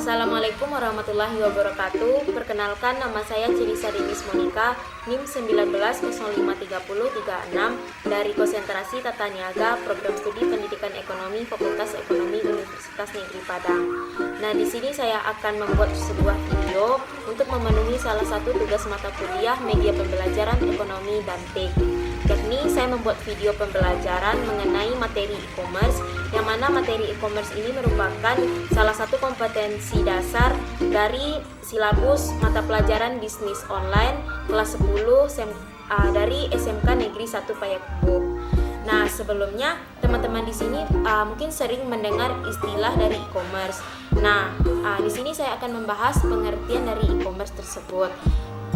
Assalamualaikum warahmatullahi wabarakatuh. Perkenalkan, nama saya Cilisa Dinis Monika, NIM 19053036 dari Konsentrasi Tata Niaga Program Studi Pendidikan Ekonomi Fakultas Ekonomi Universitas Negeri Padang. Nah, di sini saya akan membuat sebuah video untuk memenuhi salah satu tugas mata kuliah Media Pembelajaran Ekonomi dan TIK. Yakni saya membuat video pembelajaran mengenai materi e-commerce, yang mana materi e-commerce ini merupakan salah satu kompetensi dasar dari silabus mata pelajaran bisnis online kelas 10 dari SMK Negeri 1 Payakumbuh. Nah, sebelumnya teman-teman di sini mungkin sering mendengar istilah dari e-commerce. Nah, di sini saya akan membahas pengertian dari e-commerce tersebut.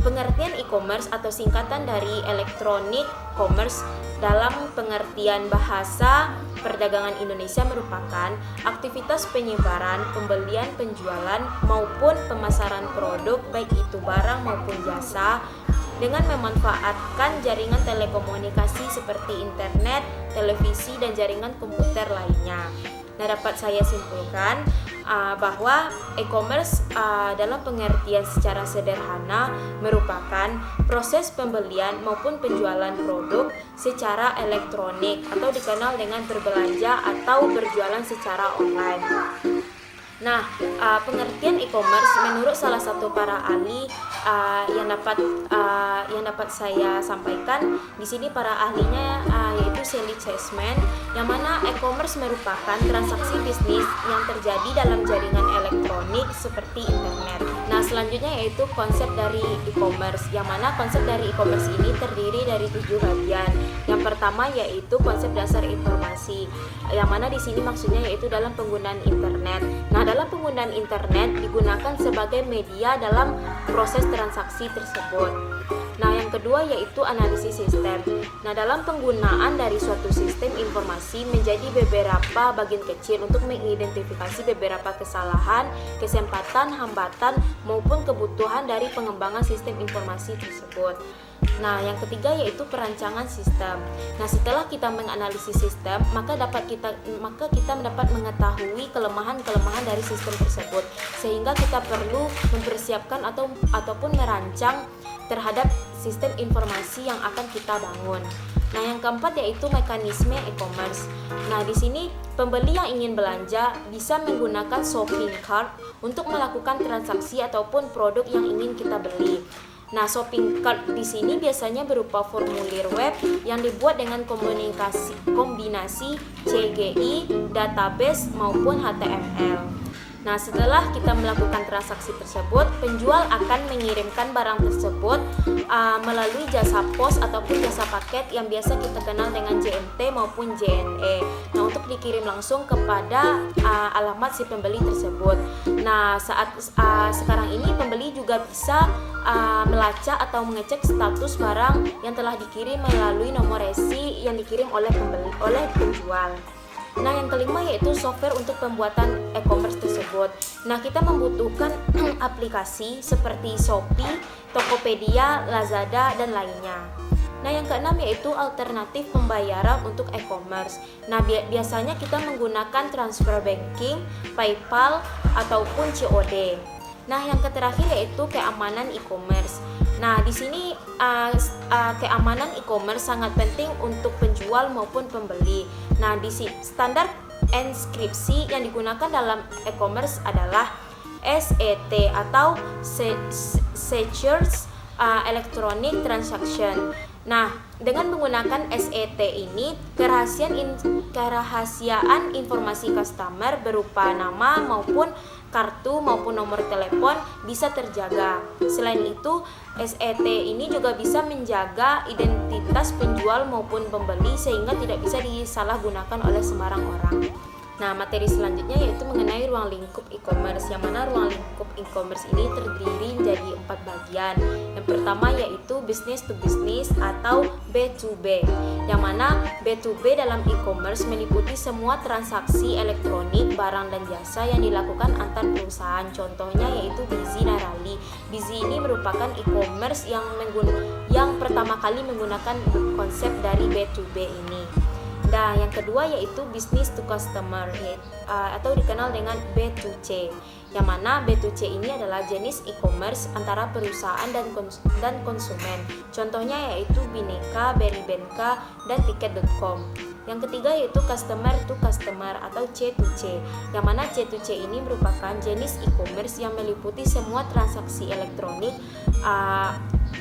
Pengertian e-commerce atau singkatan dari electronic commerce dalam pengertian bahasa perdagangan Indonesia merupakan aktivitas penyebaran, pembelian, penjualan maupun pemasaran produk baik itu barang maupun jasa dengan memanfaatkan jaringan telekomunikasi seperti internet, televisi, dan jaringan komputer lainnya. Nah, dapat saya simpulkan bahwa e-commerce dalam pengertian secara sederhana merupakan proses pembelian maupun penjualan produk secara elektronik atau dikenal dengan berbelanja atau berjualan secara online. Nah, pengertian e-commerce menurut salah satu para ahli yang dapat saya sampaikan di sini, para ahlinya yaitu Sally Chessman, yang mana e-commerce merupakan transaksi bisnis yang terjadi dalam jaringan elektronik seperti internet. Nah, selanjutnya yaitu konsep dari e-commerce, yang mana konsep dari e-commerce ini terdiri dari 7 bagian. Yang pertama yaitu konsep dasar informasi, yang mana di sini maksudnya yaitu dalam penggunaan internet. Nah, dalam penggunaan internet digunakan sebagai media dalam proses transaksi tersebut. Nah, yang kedua yaitu analisis sistem. Nah, dalam penggunaan dari suatu sistem informasi menjadi beberapa bagian kecil untuk mengidentifikasi beberapa kesalahan, kesempatan, hambatan maupun kebutuhan dari pengembangan sistem informasi tersebut. Nah, yang ketiga yaitu perancangan sistem. Nah, setelah kita menganalisis sistem, maka kita mendapat mengetahui kelemahan-kelemahan dari sistem tersebut, sehingga kita perlu mempersiapkan ataupun merancang terhadap sistem informasi yang akan kita bangun. Nah, yang keempat yaitu mekanisme e-commerce. Nah, di sini pembeli yang ingin belanja bisa menggunakan shopping cart untuk melakukan transaksi ataupun produk yang ingin kita beli. Nah, shopping cart di sini biasanya berupa formulir web yang dibuat dengan kombinasi CGI, database maupun HTML. Nah, setelah kita melakukan transaksi tersebut, penjual akan mengirimkan barang tersebut melalui jasa pos ataupun jasa paket yang biasa kita kenal dengan JNT maupun JNE. Nah, untuk dikirim langsung kepada alamat si pembeli tersebut. Nah, sekarang ini pembeli juga bisa melacak atau mengecek status barang yang telah dikirim melalui nomor resi yang dikirim oleh penjual. Nah, yang kelima yaitu software untuk pembuatan e-commerce tersebut. Nah, kita membutuhkan aplikasi seperti Shopee, Tokopedia, Lazada, dan lainnya. Nah, yang keenam yaitu alternatif pembayaran untuk e-commerce. Nah, biasanya kita menggunakan transfer banking, PayPal, ataupun COD. Nah, yang terakhir yaitu keamanan e-commerce. Nah, di sini keamanan e-commerce sangat penting untuk penjual maupun pembeli. Nah, di sini standar enkripsi yang digunakan dalam e-commerce adalah SET atau Secure Electronic Transaction. Nah, dengan menggunakan SET ini, kerahasiaan informasi customer berupa nama maupun kartu maupun nomor telepon bisa terjaga. Selain itu, SET ini juga bisa menjaga identitas penjual maupun pembeli sehingga tidak bisa disalahgunakan oleh sembarang orang. Nah, materi selanjutnya yaitu mengenai ruang lingkup e-commerce, yang mana ruang lingkup e-commerce ini terdiri menjadi 4 bagian. Yang pertama yaitu business to business atau B2B, yang mana B2B dalam e-commerce meliputi semua transaksi elektronik, barang dan jasa yang dilakukan antar perusahaan. Contohnya yaitu Bizzy dan Rally. Bizzy ini merupakan e-commerce yang pertama kali menggunakan konsep dari B2B ini. Dan yang kedua yaitu business to customer, atau dikenal dengan B2C, yang mana B2C ini adalah jenis e-commerce antara perusahaan dan konsumen. Contohnya yaitu Bineka, Beribenka, dan Tiket.com. Yang ketiga yaitu customer to customer atau C2C, yang mana C2C ini merupakan jenis e-commerce yang meliputi semua transaksi elektronik,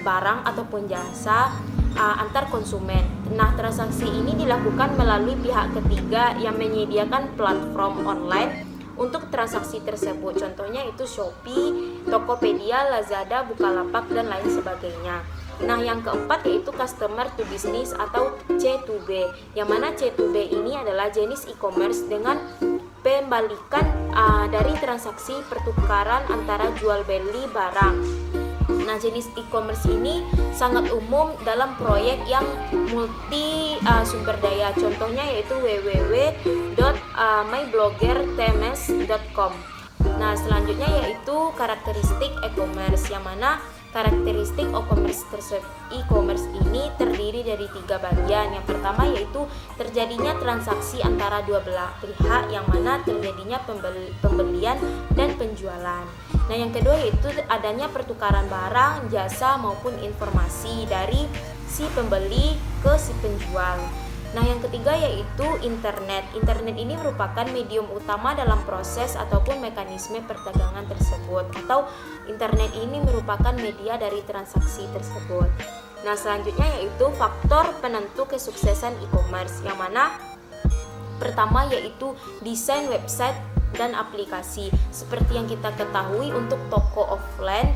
barang ataupun jasa antar konsumen. Nah, transaksi ini dilakukan melalui pihak ketiga yang menyediakan platform online untuk transaksi tersebut. Contohnya itu Shopee, Tokopedia, Lazada, Bukalapak, dan lain sebagainya. Nah, yang keempat yaitu customer to business atau C2B, yang mana C2B ini adalah jenis e-commerce dengan pembalikan dari transaksi pertukaran antara jual beli barang. Nah, jenis e-commerce ini sangat umum dalam proyek yang multi sumber daya. Contohnya yaitu www.mybloggertms.com. Nah, selanjutnya yaitu karakteristik e-commerce, yang mana karakteristik e-commerce ini terdiri dari 3 bagian. Yang pertama yaitu terjadinya transaksi antara dua belah pihak, yang mana terjadinya pembelian dan penjualan. Nah, yang kedua yaitu adanya pertukaran barang, jasa maupun informasi dari si pembeli ke si penjual. Nah, yang ketiga yaitu internet. Internet ini merupakan medium utama dalam proses ataupun mekanisme perdagangan tersebut, atau internet ini merupakan media dari transaksi tersebut. Nah, selanjutnya yaitu faktor penentu kesuksesan e-commerce, yang mana pertama yaitu desain website dan aplikasi. Seperti yang kita ketahui, untuk toko offline,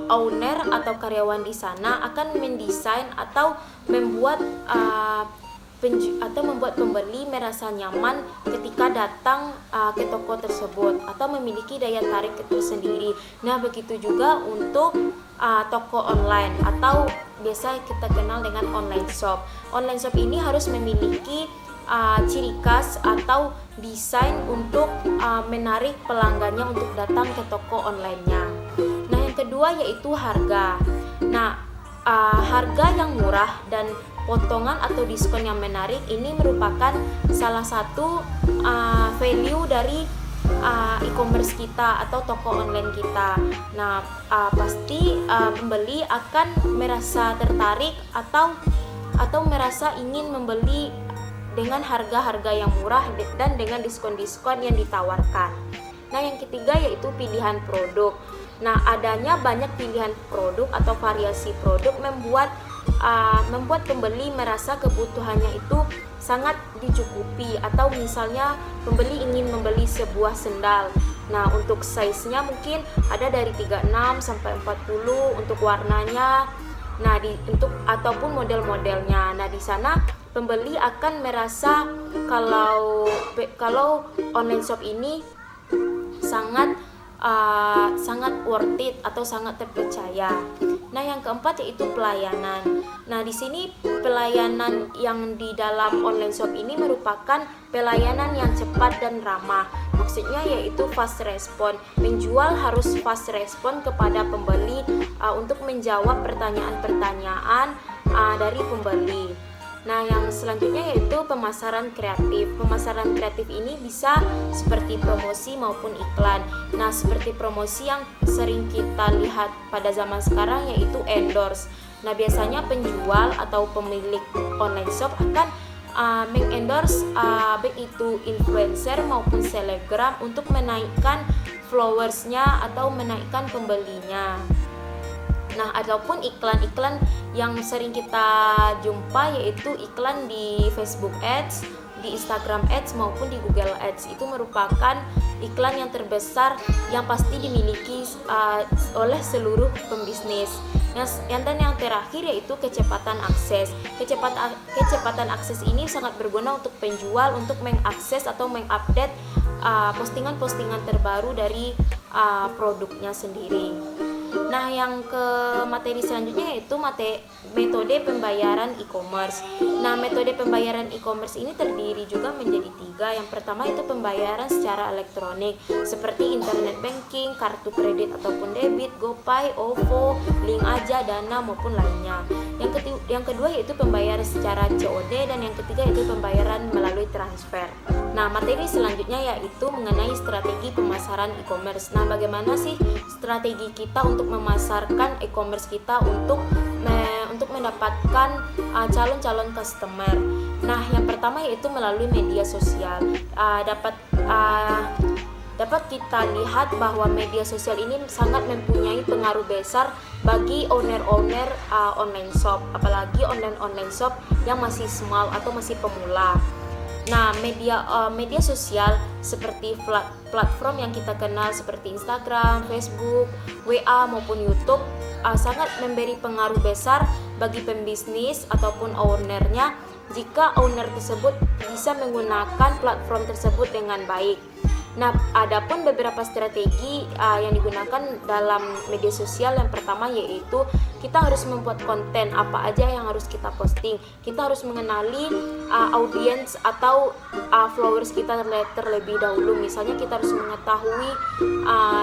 owner atau karyawan di sana akan mendesain atau membuat pembeli merasa nyaman ketika datang ke toko tersebut atau memiliki daya tarik tersendiri. Nah, begitu juga untuk toko online atau biasa kita kenal dengan online shop. Online shop ini harus memiliki ciri khas atau desain untuk menarik pelanggannya untuk datang ke toko online-nya. Nah, yang kedua yaitu harga. Nah, harga yang murah dan potongan atau diskon yang menarik ini merupakan salah satu value dari e-commerce kita atau toko online kita. Nah, pasti pembeli akan merasa tertarik atau merasa ingin membeli dengan harga-harga yang murah dan dengan diskon-diskon yang ditawarkan. Nah, yang ketiga yaitu pilihan produk. Nah, adanya banyak pilihan produk atau variasi produk membuat pembeli merasa kebutuhannya itu sangat dicukupi. Atau misalnya pembeli ingin membeli sebuah sendal. Nah, untuk size-nya mungkin ada dari 36 sampai 40 untuk warnanya. Nah, ataupun model-modelnya. Nah, di sana pembeli akan merasa kalau online shop ini sangat worth it atau sangat terpercaya. Nah, yang keempat yaitu pelayanan. Nah, di sini pelayanan yang di dalam online shop ini merupakan pelayanan yang cepat dan ramah. Maksudnya yaitu fast respon. Menjual harus fast respon kepada pembeli untuk menjawab pertanyaan-pertanyaan dari pembeli. Nah, yang selanjutnya yaitu pemasaran kreatif. Pemasaran kreatif ini bisa seperti promosi maupun iklan. Nah, seperti promosi yang sering kita lihat pada zaman sekarang yaitu endorse. Nah, biasanya penjual atau pemilik online shop akan mengendorse baik itu influencer maupun selebgram untuk menaikkan followersnya atau menaikkan pembelinya. Nah, ataupun iklan-iklan yang sering kita jumpa yaitu iklan di Facebook Ads, di Instagram Ads maupun di Google Ads. Itu merupakan iklan yang terbesar yang pasti dimiliki oleh seluruh pembisnis. Dan yang terakhir yaitu kecepatan akses. Kecepatan akses ini sangat berguna untuk penjual untuk mengakses atau mengupdate postingan-postingan terbaru dari produknya sendiri. Nah, yang ke materi selanjutnya yaitu metode pembayaran e-commerce. Nah, metode pembayaran e-commerce ini terdiri juga menjadi 3. Yang pertama itu pembayaran secara elektronik seperti internet banking, kartu kredit ataupun debit, GoPay, OVO, link aja, Dana maupun lainnya. Yang kedua yaitu pembayaran secara COD, dan yang ketiga yaitu pembayaran melalui transfer. Nah, materi selanjutnya yaitu mengenai strategi pemasaran e-commerce. Nah, bagaimana sih strategi kita untuk memasarkan e-commerce kita untuk mendapatkan calon-calon customer. Nah, yang pertama yaitu melalui media sosial. Dapat kita lihat bahwa media sosial ini sangat mempunyai pengaruh besar bagi owner-owner online shop, apalagi online shop yang masih small atau masih pemula. Nah, media sosial seperti platform yang kita kenal seperti Instagram, Facebook, WA maupun YouTube sangat memberi pengaruh besar bagi pembisnis ataupun ownernya jika owner tersebut bisa menggunakan platform tersebut dengan baik. Nah, adapun beberapa strategi yang digunakan dalam media sosial, yang pertama yaitu kita harus membuat konten apa aja yang harus kita posting. Kita harus mengenali audiens atau followers kita terlebih dahulu. Misalnya kita harus mengetahui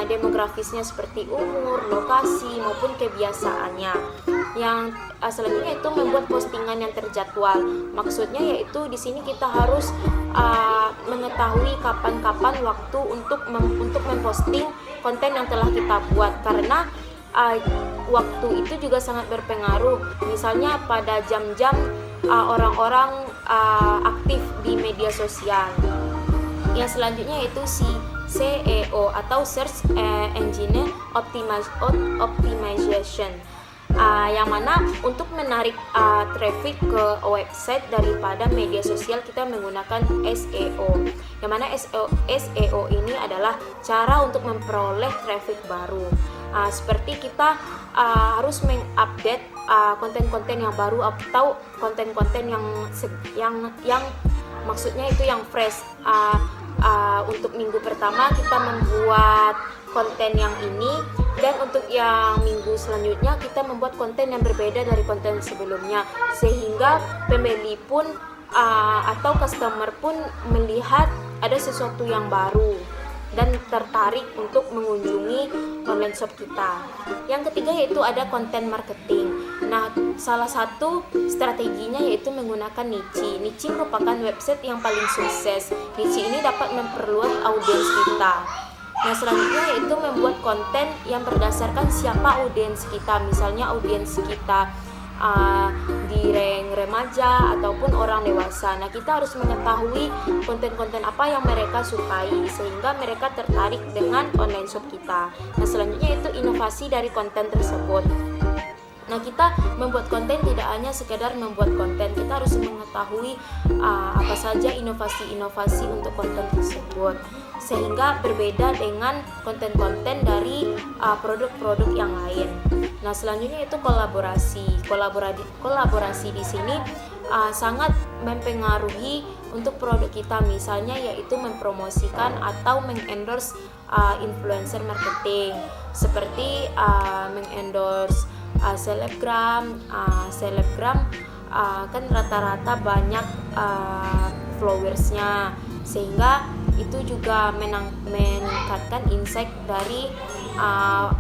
demografisnya seperti umur, lokasi maupun kebiasaannya. Yang selanjutnya itu membuat postingan yang terjadwal. Maksudnya yaitu di sini kita harus mengetahui kapan-kapan waktu untuk memposting konten yang telah kita buat, karena waktu itu juga sangat berpengaruh. Misalnya pada jam-jam orang-orang aktif di media sosial. Yang selanjutnya yaitu SEO atau Search Engine Optimization. Yang mana untuk menarik traffic ke website daripada media sosial kita menggunakan SEO. Yang mana SEO ini adalah cara untuk memperoleh traffic baru. Seperti kita harus mengupdate konten-konten yang baru atau konten-konten yang maksudnya itu yang fresh. Untuk minggu pertama kita membuat konten yang ini, dan untuk yang minggu selanjutnya kita membuat konten yang berbeda dari konten sebelumnya, sehingga pembeli pun atau customer pun melihat ada sesuatu yang baru dan tertarik untuk mengunjungi online shop kita. Yang ketiga yaitu ada content marketing. Nah, salah satu strateginya yaitu menggunakan niche. Niche merupakan website yang paling sukses. Niche ini dapat memperluas audiens kita. Nah, selanjutnya yaitu membuat konten yang berdasarkan siapa audiens kita. Misalnya audiens kita di remaja ataupun orang dewasa. Nah, kita harus mengetahui konten-konten apa yang mereka sukai sehingga mereka tertarik dengan online shop kita. Nah, selanjutnya itu inovasi dari konten tersebut. Nah, kita membuat konten tidak hanya sekedar membuat konten, kita harus mengetahui apa saja inovasi-inovasi untuk konten tersebut, sehingga berbeda dengan konten-konten dari produk-produk yang lain. Nah, selanjutnya itu kolaborasi. Kolaborasi di sini sangat mempengaruhi untuk produk kita, misalnya yaitu mempromosikan atau mengendorse influencer marketing, seperti mengendorse selebgram kan rata-rata banyak followersnya, sehingga itu juga meningkatkan insight dari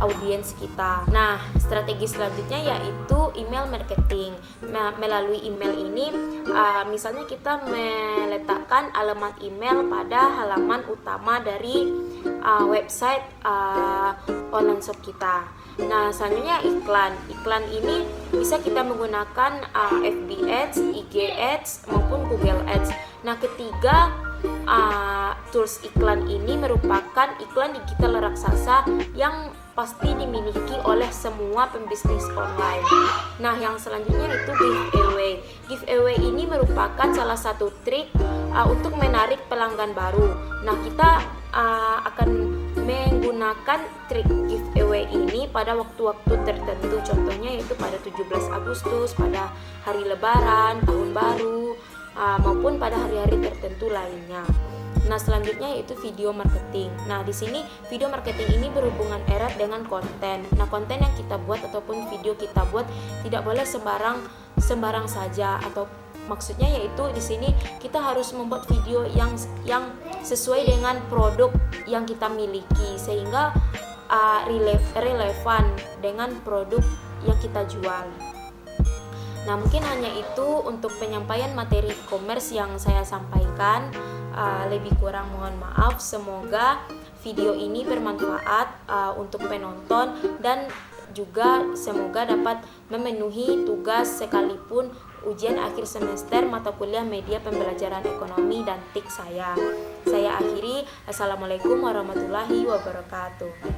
audiens kita. Nah, strategi selanjutnya yaitu email marketing. Nah, melalui email ini misalnya kita meletakkan alamat email pada halaman utama dari website online shop kita. Nah, selanjutnya iklan. Iklan ini bisa kita menggunakan FB Ads, IG Ads maupun Google Ads. Nah, ketiga tools iklan ini merupakan iklan digital raksasa yang pasti dimiliki oleh semua pembisnis online. Nah, yang selanjutnya itu giveaway. Giveaway ini merupakan salah satu trik untuk menarik pelanggan baru. Nah, kita akan menggunakan trik giveaway ini pada waktu-waktu tertentu. Contohnya yaitu pada 17 Agustus, pada hari Lebaran, Tahun Baru, maupun pada hari-hari tertentu lainnya. Nah, selanjutnya yaitu video marketing. Nah, di sini video marketing ini berhubungan erat dengan konten. Nah, konten yang kita buat ataupun video kita buat tidak boleh sembarang saja, atau maksudnya yaitu di sini kita harus membuat video yang sesuai dengan produk yang kita miliki, sehingga relevan dengan produk yang kita jual. Nah, mungkin hanya itu untuk penyampaian materi e-commerce yang saya sampaikan. Lebih kurang mohon maaf. Semoga video ini bermanfaat untuk penonton, dan juga semoga dapat memenuhi tugas sekalipun ujian akhir semester mata kuliah media pembelajaran ekonomi dan TIK saya. Saya akhiri. Assalamualaikum warahmatullahi wabarakatuh.